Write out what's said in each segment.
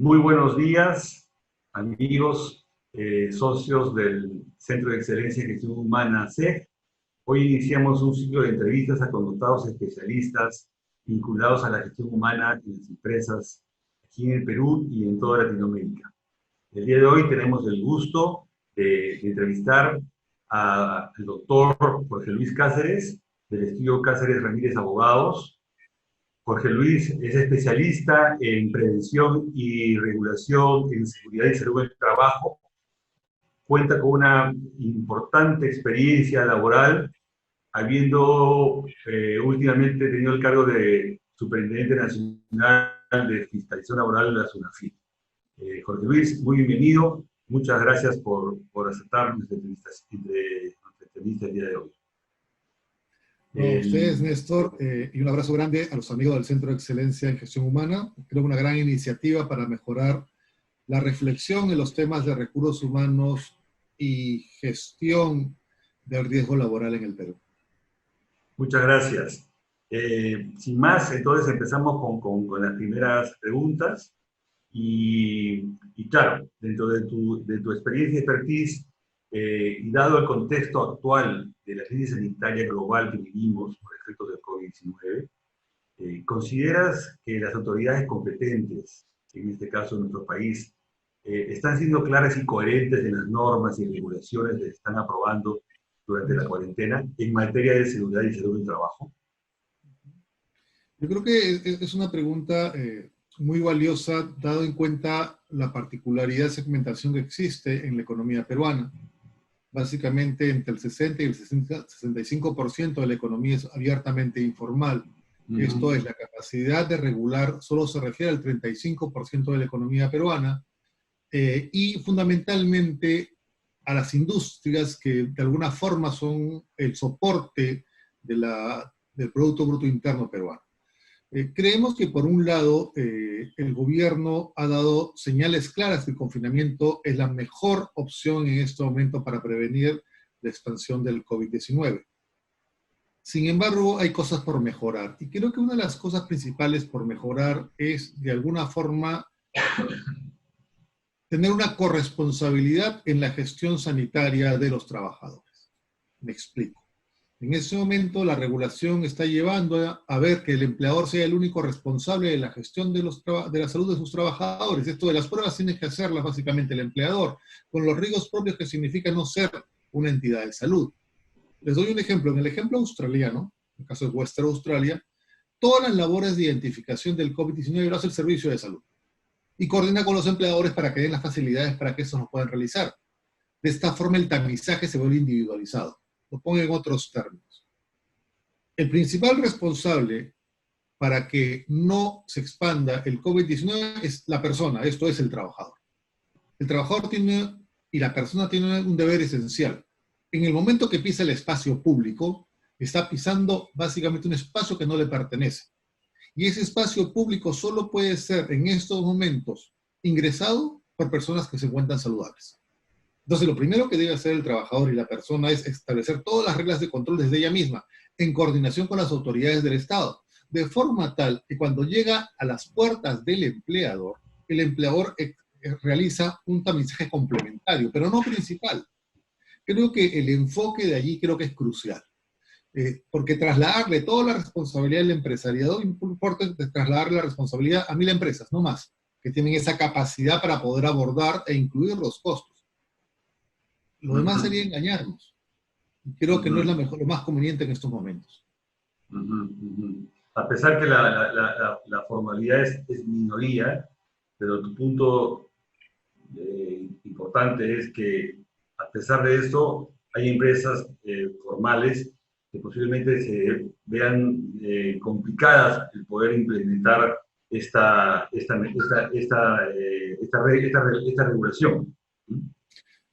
Muy buenos días, amigos, socios del Centro de Excelencia en Gestión Humana, CEG. Hoy iniciamos un ciclo de entrevistas a connotados especialistas vinculados a la gestión humana en las empresas aquí en el Perú y en toda Latinoamérica. El día de hoy tenemos el gusto de entrevistar al doctor Jorge Luis Cáceres, del estudio Cáceres Ramírez Abogados. Jorge Luis es especialista en prevención y regulación en seguridad y salud del trabajo. Cuenta con una importante experiencia laboral, habiendo últimamente tenido el cargo de Superintendente Nacional de Fiscalización Laboral de la SUNAFIL. Jorge Luis, muy bienvenido. Muchas gracias por aceptar nuestra entrevista el día de hoy. A ustedes, Néstor, y un abrazo grande a los amigos del Centro de Excelencia en Gestión Humana. Creo que una gran iniciativa para mejorar la reflexión en los temas de recursos humanos y gestión del riesgo laboral en el Perú. Muchas gracias. Sin más, entonces empezamos con las primeras preguntas. Y claro, dentro de tu experiencia y expertise, y dado el contexto actual de la crisis sanitaria global que vivimos por efectos del COVID-19, ¿consideras que las autoridades competentes, en este caso en nuestro país, están siendo claras y coherentes en las normas y regulaciones que están aprobando durante la cuarentena en materia de seguridad y salud del trabajo? Yo creo que es una pregunta muy valiosa, dado en cuenta la particularidad de segmentación que existe en la economía peruana. Básicamente, entre el 60 y el 65% de la economía es abiertamente informal. Esto es, la capacidad de regular solo se refiere al 35% de la economía peruana y fundamentalmente a las industrias que de alguna forma son el soporte del Producto Bruto Interno peruano. Creemos que por un lado el gobierno ha dado señales claras que el confinamiento es la mejor opción en este momento para prevenir la expansión del COVID-19. Sin embargo, hay cosas por mejorar. Y creo que una de las cosas principales por mejorar es, de alguna forma, tener una corresponsabilidad en la gestión sanitaria de los trabajadores. Me explico. En ese momento, la regulación está llevando a ver que el empleador sea el único responsable de la gestión de la salud de sus trabajadores. Esto de las pruebas tiene que hacerlas básicamente el empleador, con los riesgos propios que significa no ser una entidad de salud. Les doy un ejemplo. En el ejemplo australiano, en el caso de Western Australia, todas las labores de identificación del COVID-19 lo hace el servicio de salud y coordina con los empleadores para que den las facilidades para que eso lo puedan realizar. De esta forma, el tamizaje se vuelve individualizado. Lo pongo en otros términos. El principal responsable para que no se expanda el COVID-19 es la persona, esto es el trabajador. El trabajador y la persona tienen un deber esencial. En el momento que pisa el espacio público, está pisando básicamente un espacio que no le pertenece. Y ese espacio público solo puede ser en estos momentos ingresado por personas que se encuentran saludables. Entonces, lo primero que debe hacer el trabajador y la persona es establecer todas las reglas de control desde ella misma, en coordinación con las autoridades del Estado, de forma tal que cuando llega a las puertas del empleador, el empleador realiza un tamizaje complementario, pero no principal. Creo que el enfoque de allí creo que es crucial, porque trasladarle toda la responsabilidad del empresariado importa trasladarle la responsabilidad a 1000 empresas, no más, que tienen esa capacidad para poder abordar e incluir los costos. Lo demás sería engañarnos. Creo que no es lo más conveniente en estos momentos. A pesar que la formalidad es minoría, pero tu punto importante es que a pesar de esto hay empresas formales que posiblemente se vean complicadas el poder implementar esta regulación.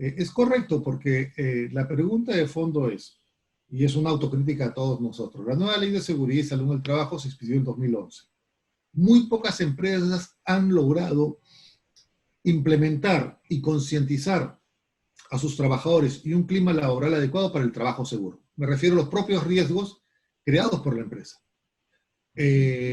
Es correcto, porque la pregunta de fondo es, y es una autocrítica a todos nosotros, la nueva Ley de Seguridad y Salud del Trabajo se expidió en 2011. Muy pocas empresas han logrado implementar y concientizar a sus trabajadores y un clima laboral adecuado para el trabajo seguro. Me refiero a los propios riesgos creados por la empresa.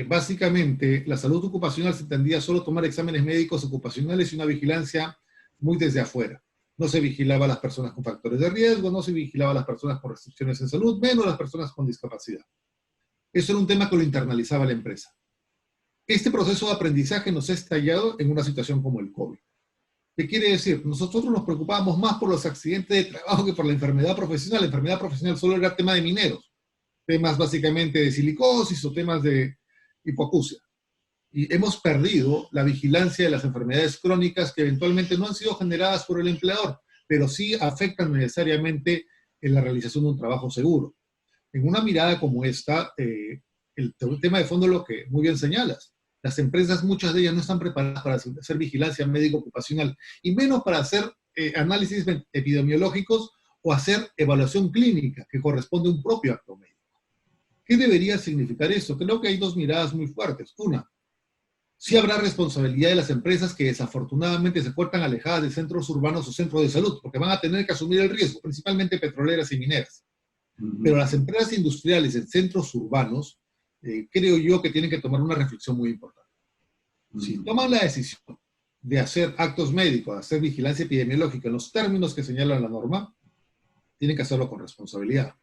básicamente la salud ocupacional se entendía solo tomar exámenes médicos ocupacionales y una vigilancia muy desde afuera. No se vigilaba a las personas con factores de riesgo, no se vigilaba a las personas con restricciones en salud, menos las personas con discapacidad. Eso era un tema que lo internalizaba la empresa. Este proceso de aprendizaje nos ha estallado en una situación como el COVID. ¿Qué quiere decir? Nosotros nos preocupábamos más por los accidentes de trabajo que por la enfermedad profesional. La enfermedad profesional solo era tema de mineros, temas básicamente de silicosis o temas de hipoacusia. Y hemos perdido la vigilancia de las enfermedades crónicas que eventualmente no han sido generadas por el empleador, pero sí afectan necesariamente en la realización de un trabajo seguro. En una mirada como esta, el tema de fondo es lo que muy bien señalas. Las empresas, muchas de ellas no están preparadas para hacer vigilancia médico-ocupacional y menos para hacer análisis epidemiológicos o hacer evaluación clínica que corresponde a un propio acto médico. ¿Qué debería significar eso? Creo que hay dos miradas muy fuertes. Una, sí habrá responsabilidad de las empresas que desafortunadamente se encuentran alejadas de centros urbanos o centros de salud, porque van a tener que asumir el riesgo, principalmente petroleras y mineras. Pero las empresas industriales en centros urbanos, creo yo que tienen que tomar una reflexión muy importante. Si toman la decisión de hacer actos médicos, de hacer vigilancia epidemiológica en los términos que señala la norma, tienen que hacerlo con responsabilidad.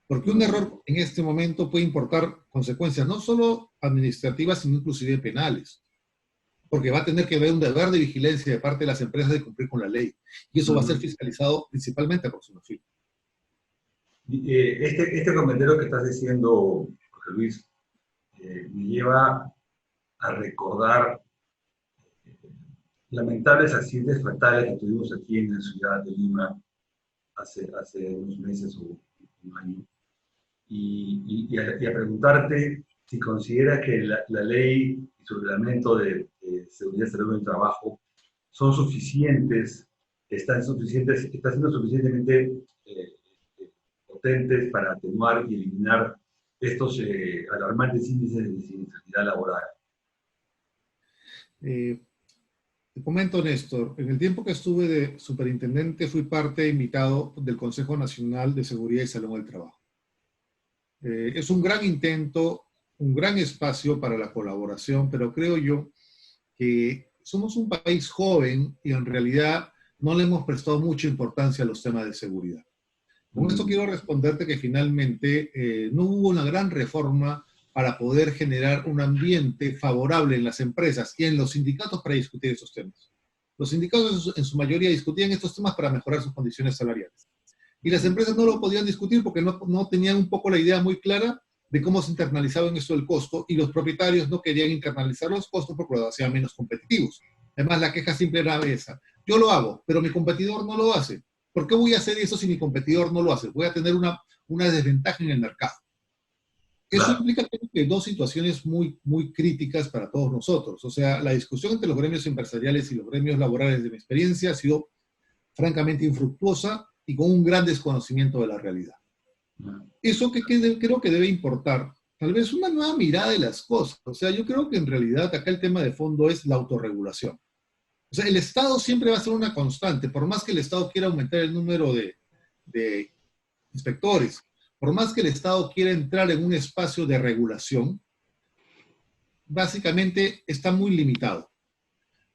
Porque un error en este momento puede importar consecuencias no solo administrativas, sino inclusive penales. Porque va a tener que haber un deber de vigilancia de parte de las empresas de cumplir con la ley. Y eso va a ser fiscalizado principalmente por SUNAFIL. Este comentario que estás diciendo, José Luis, me lleva a recordar lamentables accidentes fatales que tuvimos aquí en la ciudad de Lima hace unos meses o un año. Y a preguntarte si consideras que la ley y su reglamento de seguridad y salud en el trabajo son suficientes, están siendo suficientemente potentes para atenuar y eliminar estos alarmantes índices de siniestralidad laboral. Te comento, Néstor, en el tiempo que estuve de superintendente fui parte invitado del Consejo Nacional de Seguridad y Salud en el Trabajo. Es un gran intento, un gran espacio para la colaboración, pero creo yo que somos un país joven y en realidad no le hemos prestado mucha importancia a los temas de seguridad. Con esto quiero responderte que finalmente no hubo una gran reforma para poder generar un ambiente favorable en las empresas y en los sindicatos para discutir esos temas. Los sindicatos en su mayoría discutían estos temas para mejorar sus condiciones salariales. Y las empresas no lo podían discutir porque no tenían un poco la idea muy clara de cómo se internalizaba en esto el costo, y los propietarios no querían internalizar los costos porque los hacían menos competitivos. Además, la queja simple era esa: yo lo hago, pero mi competidor no lo hace. ¿Por qué voy a hacer eso si mi competidor no lo hace? Voy a tener una desventaja en el mercado. Eso implica que dos situaciones muy, muy críticas para todos nosotros. O sea, la discusión entre los gremios empresariales y los gremios laborales, de mi experiencia, ha sido francamente infructuosa y con un gran desconocimiento de la realidad. Eso que creo que debe importar, tal vez una nueva mirada de las cosas. O sea, yo creo que en realidad acá el tema de fondo es la autorregulación. O sea, el Estado siempre va a ser una constante, por más que el Estado quiera aumentar el número de inspectores, por más que el Estado quiera entrar en un espacio de regulación, básicamente está muy limitado.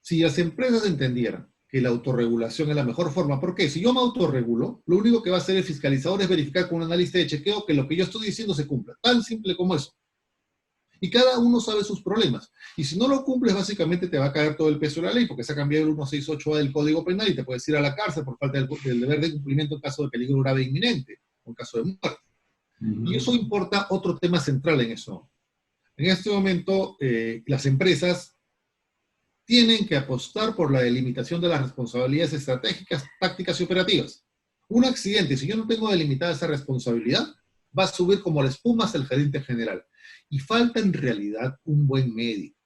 Si las empresas entendieran que la autorregulación es la mejor forma, ¿por qué? Si yo me autorregulo, lo único que va a hacer el fiscalizador es verificar con un analista de chequeo que lo que yo estoy diciendo se cumpla. Tan simple como eso. Y cada uno sabe sus problemas. Y si no lo cumples, básicamente te va a caer todo el peso de la ley, porque se ha cambiado el 168A del Código Penal y te puedes ir a la cárcel por falta del deber de cumplimiento en caso de peligro grave e inminente, o en caso de muerte. Y eso importa otro tema central en eso. En este momento, las empresas tienen que apostar por la delimitación de las responsabilidades estratégicas, tácticas y operativas. Un accidente, si yo no tengo delimitada esa responsabilidad, va a subir como la espuma hasta el gerente general. Y falta en realidad un buen médico.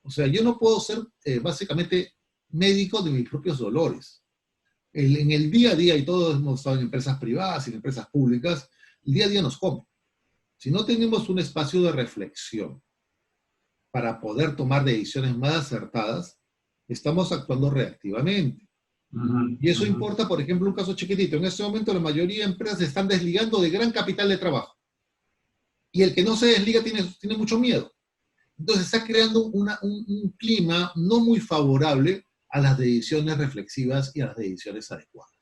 O sea, yo no puedo ser básicamente médico de mis propios dolores. En el día a día, y todos hemos estado en empresas privadas y en empresas públicas, el día a día nos come. Si no tenemos un espacio de reflexión para poder tomar decisiones más acertadas, estamos actuando reactivamente. Y eso importa, por ejemplo, un caso chiquitito. En este momento la mayoría de empresas se están desligando de gran capital de trabajo. Y el que no se desliga tiene mucho miedo. Entonces está creando un clima no muy favorable a las decisiones reflexivas y a las decisiones adecuadas.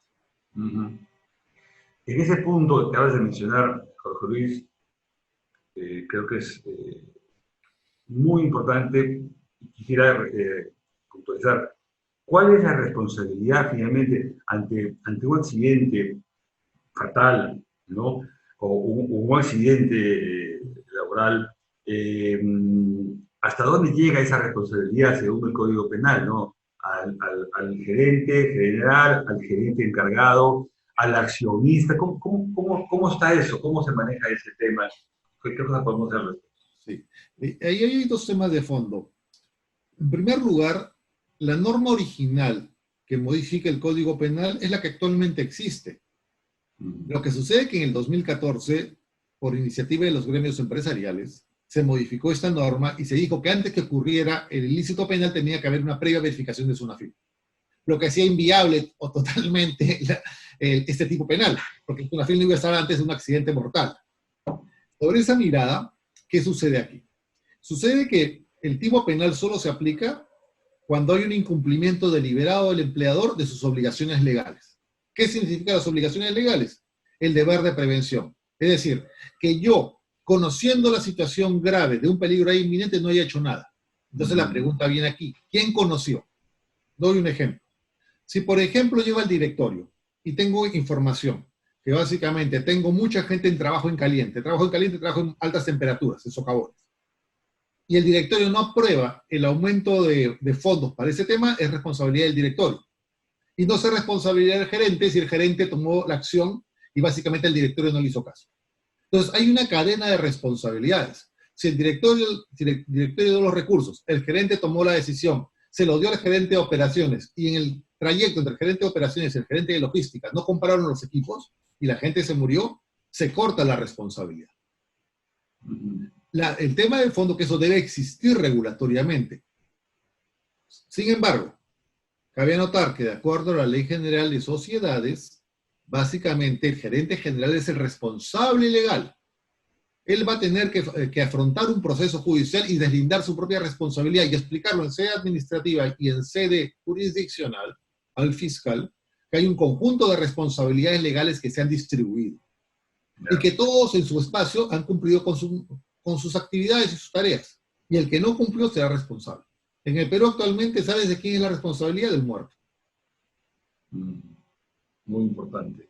En ese punto que acabas de mencionar, Jorge Luis, creo que es muy importante y quisiera puntualizar. ¿Cuál es la responsabilidad finalmente ante un accidente fatal, ¿no? O un accidente laboral? ¿Hasta dónde llega esa responsabilidad según el Código Penal, ¿no? Al gerente general, al gerente encargado, al accionista. ¿Cómo está eso? ¿Cómo se maneja ese tema? ¿Qué cosas podemos hacer? Sí. Ahí hay dos temas de fondo. En primer lugar, la norma original que modifica el Código Penal es la que actualmente existe. Lo que sucede es que en el 2014, por iniciativa de los gremios empresariales, se modificó esta norma y se dijo que antes que ocurriera el ilícito penal tenía que haber una previa verificación de SUNAFIL. Lo que hacía inviable o totalmente este tipo penal, porque SUNAFIL no iba a estar antes de un accidente mortal. Sobre esa mirada, ¿qué sucede aquí? Sucede que el tipo penal solo se aplica cuando hay un incumplimiento deliberado del empleador de sus obligaciones legales. ¿Qué significan las obligaciones legales? El deber de prevención. Es decir, que yo, conociendo la situación grave de un peligro ahí inminente, no haya hecho nada. Entonces la pregunta viene aquí. ¿Quién conoció? Doy un ejemplo. Si, por ejemplo, llego al directorio y tengo información que básicamente tengo mucha gente en trabajo en caliente, trabajo en altas temperaturas, en socavones, y el directorio no aprueba el aumento de fondos para ese tema, es responsabilidad del directorio. Y no es responsabilidad del gerente si el gerente tomó la acción y básicamente el directorio no le hizo caso. Entonces, hay una cadena de responsabilidades. Si el directorio dio los recursos, el gerente tomó la decisión, se lo dio al gerente de operaciones y en el trayecto entre el gerente de operaciones y el gerente de logística no compraron los equipos y la gente se murió, se corta la responsabilidad. El tema de fondo que eso debe existir regulatoriamente. Sin embargo, cabe anotar que de acuerdo a la Ley General de Sociedades, básicamente el gerente general es el responsable legal. Él va a tener que afrontar un proceso judicial y deslindar su propia responsabilidad y explicarlo en sede administrativa y en sede jurisdiccional al fiscal que hay un conjunto de responsabilidades legales que se han distribuido y que todos en su espacio han cumplido con sus actividades y sus tareas. Y el que no cumplió será responsable. En el Perú actualmente, ¿sabes de quién es la responsabilidad? Del muerto. Muy importante.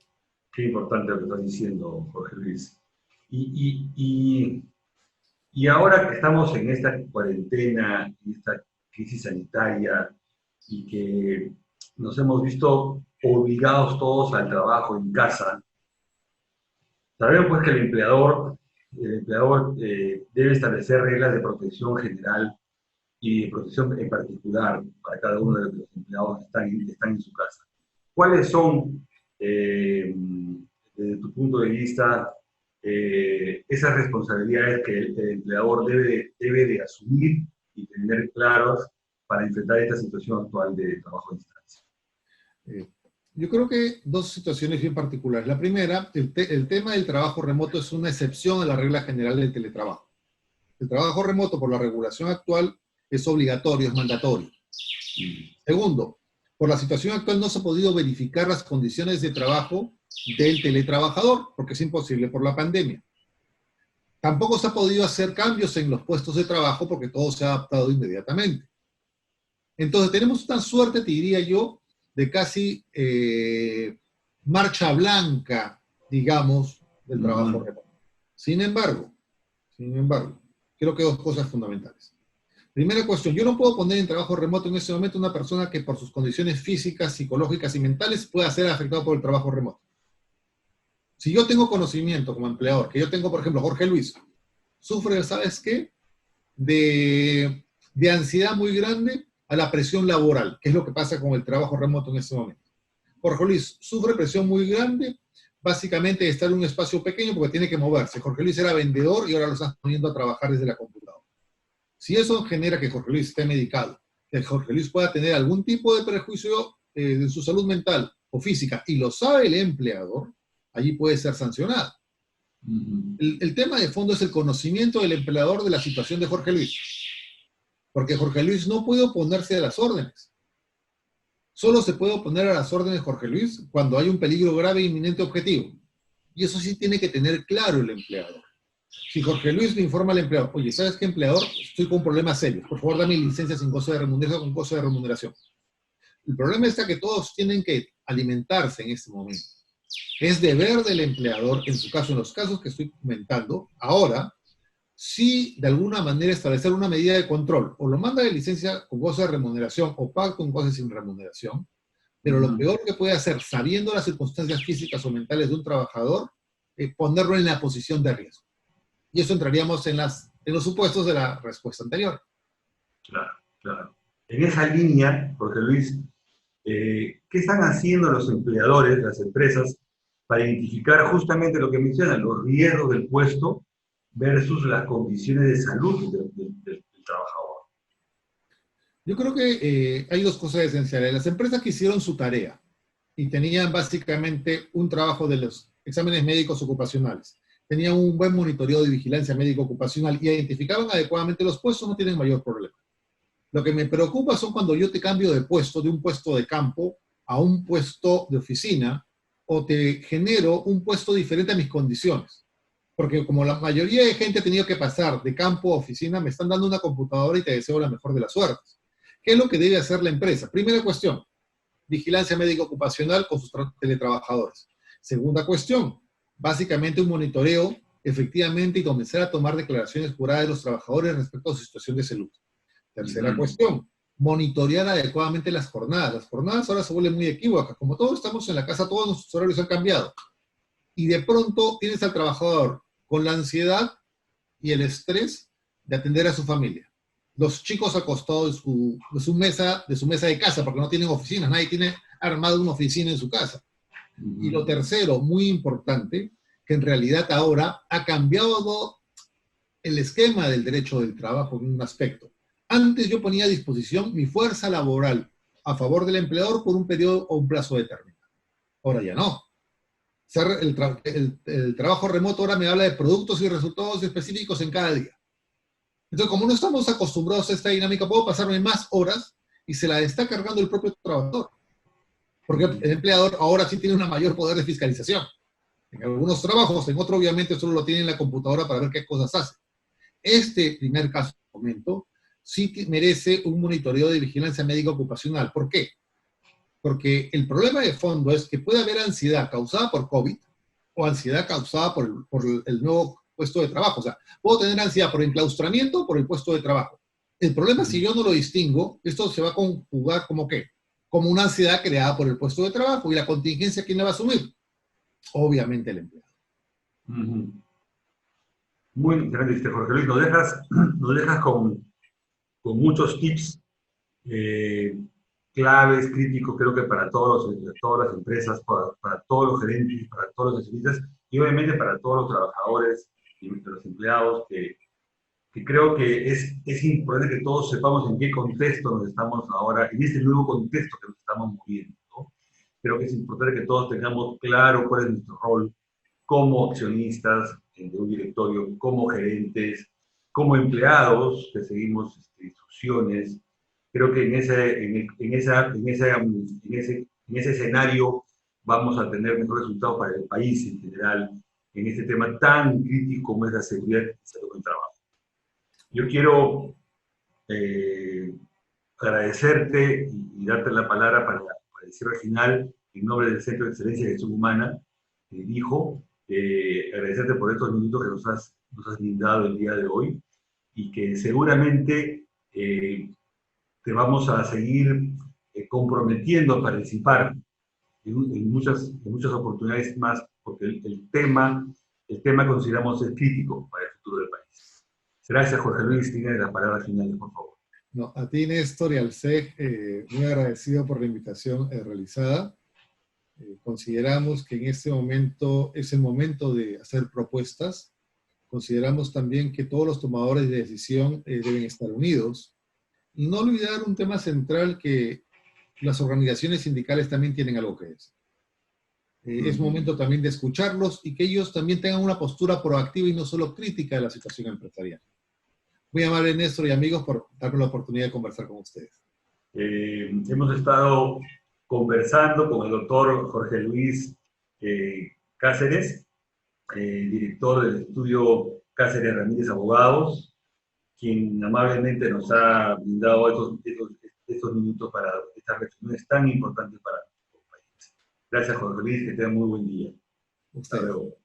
Qué importante lo que estás diciendo, Jorge Luis. Y ahora que estamos en esta cuarentena, en esta crisis sanitaria, y que nos hemos visto obligados todos al trabajo en casa, sabemos pues que el empleador debe establecer reglas de protección general y de protección en particular para cada uno de los empleados que están en su casa. ¿Cuáles son, desde tu punto de vista, esas responsabilidades que el empleador debe de asumir y tener claras para enfrentar esta situación actual de trabajo a distancia? Yo creo que dos situaciones bien particulares. La primera, el tema del trabajo remoto es una excepción a la regla general del teletrabajo. El trabajo remoto, por la regulación actual, es obligatorio, es mandatorio. Segundo, por la situación actual no se ha podido verificar las condiciones de trabajo del teletrabajador, porque es imposible por la pandemia. Tampoco se ha podido hacer cambios en los puestos de trabajo porque todo se ha adaptado inmediatamente. Entonces tenemos una suerte, te diría yo, de casi marcha blanca, digamos, del trabajo remoto. Sin embargo, creo que dos cosas fundamentales. Primera cuestión, yo no puedo poner en trabajo remoto en ese momento una persona que por sus condiciones físicas, psicológicas y mentales pueda ser afectada por el trabajo remoto. Si yo tengo conocimiento como empleador, que yo tengo, por ejemplo, Jorge Luis, sufre, ¿sabes qué? De ansiedad muy grande a la presión laboral, que es lo que pasa con el trabajo remoto en ese momento. Jorge Luis sufre presión muy grande, básicamente de estar en un espacio pequeño porque tiene que moverse. Jorge Luis era vendedor y ahora lo estás poniendo a trabajar desde la computadora. Si eso genera que Jorge Luis esté medicado, que Jorge Luis pueda tener algún tipo de prejuicio de su salud mental o física, y lo sabe el empleador, allí puede ser sancionado. El tema de fondo es el conocimiento del empleador de la situación de Jorge Luis. porque Jorge Luis no puede oponerse a las órdenes. Solo se puede oponer a las órdenes Jorge Luis cuando hay un peligro grave e inminente objetivo. Y eso sí tiene que tener claro el empleador. Si Jorge Luis le informa al empleador, oye, ¿sabes qué, empleador? Estoy con problemas serios. Por favor, dame licencia sin goce de remuneración, con goce de remuneración. El problema está que todos tienen que alimentarse en este momento. Es deber del empleador, en su caso, en los casos que estoy comentando, ahora, sí de alguna manera establecer una medida de control. O lo manda de licencia con goce de remuneración o paga con goce sin remuneración. Pero lo peor que puede hacer, sabiendo las circunstancias físicas o mentales de un trabajador, es ponerlo en la posición de riesgo. Y eso entraríamos en los supuestos de la respuesta anterior. Claro, claro. En esa línea, Jorge Luis, ¿qué están haciendo los empleadores, las empresas, para identificar justamente lo que mencionan, los riesgos del puesto versus las condiciones de salud del trabajador? Yo creo que hay dos cosas esenciales. Las empresas que hicieron su tarea y tenían básicamente un trabajo de los exámenes médicos ocupacionales, tenían un buen monitoreo de vigilancia médico ocupacional y identificaban adecuadamente los puestos, no tienen mayor problema. Lo que me preocupa son cuando yo te cambio de puesto, de un puesto de campo a un puesto de oficina, o te genero un puesto diferente a mis condiciones. Porque como la mayoría de gente ha tenido que pasar de campo a oficina, me están dando una computadora y te deseo la mejor de las suertes. ¿Qué es lo que debe hacer la empresa? Primera cuestión, vigilancia médica ocupacional con sus teletrabajadores. Segunda cuestión, básicamente un monitoreo efectivamente y comenzar a tomar declaraciones juradas de los trabajadores respecto a su situación de salud. Tercera cuestión, monitorear adecuadamente las jornadas. Las jornadas ahora se vuelven muy equívocas. Como todos estamos en la casa, todos nuestros horarios han cambiado. Y de pronto tienes al trabajador con la ansiedad y el estrés de atender a su familia. Los chicos acostados de su mesa de casa, porque no tienen oficinas, nadie tiene armado una oficina en su casa. Y lo tercero, muy importante, que en realidad ahora ha cambiado el esquema del derecho del trabajo en un aspecto. Antes yo ponía a disposición mi fuerza laboral a favor del empleador por un periodo o un plazo determinado. Ahora ya no. El trabajo remoto ahora me habla de productos y resultados específicos en cada día. Entonces, como no estamos acostumbrados a esta dinámica, puedo pasarme más horas y se la está cargando el propio trabajador. Porque el empleador ahora sí tiene un mayor poder de fiscalización. En algunos trabajos, en otros obviamente solo lo tiene en la computadora para ver qué cosas hace. Este primer caso, comento, sí merece un monitoreo de vigilancia médica ocupacional. ¿Por qué? Porque el problema de fondo es que puede haber ansiedad causada por COVID o ansiedad causada por el nuevo puesto de trabajo. O sea, puedo tener ansiedad por enclaustramiento o por el puesto de trabajo. El problema es si yo no lo distingo, esto se va a conjugar como ¿qué? Como una ansiedad creada por el puesto de trabajo. ¿Y la contingencia quién la va a asumir? Obviamente el empleado. Muy interesante, Jorge Luis. Nos dejas con muchos tips claves, críticos, creo que para todas las empresas, para todos los gerentes, para todos los especialistas y obviamente para todos los trabajadores y los empleados, que creo que es importante que todos sepamos en qué contexto nos estamos ahora, en este nuevo contexto que nos estamos moviendo, ¿no? Creo que es importante que todos tengamos claro cuál es nuestro rol como accionistas de un directorio, como gerentes, como empleados que seguimos instrucciones. Creo que en ese escenario vamos a tener mejores resultados para el país en general, en este tema tan crítico como es la seguridad y salud del trabajo. Yo quiero agradecerte y darte la palabra para decir al final, en nombre del Centro de Excelencia de Gestión Humana, dijo, agradecerte por estos minutos que nos has brindado el día de hoy y que seguramente te vamos a seguir comprometiendo a participar en muchas oportunidades más, porque el tema consideramos es crítico para el futuro del país. Gracias, Jorge Luis. Tiene las palabras finales, por favor. No, a ti, Néstor, y al SEG, muy agradecido por la invitación realizada. Consideramos que en este momento es el momento de hacer propuestas. Consideramos también que todos los tomadores de decisión deben estar unidos. Y no olvidar un tema central, que las organizaciones sindicales también tienen algo que decir. Es momento también de escucharlos y que ellos también tengan una postura proactiva y no solo crítica de la situación empresarial. Muy amable, Néstor y amigos, por darme la oportunidad de conversar con ustedes. Hemos estado conversando con el doctor Jorge Luis Cáceres, director del estudio Cáceres Ramírez Abogados, quien amablemente nos ha brindado estos minutos para estas reflexiones tan importantes para nuestro país. Gracias, Jorge Luis, que tenga muy buen día. Hasta luego.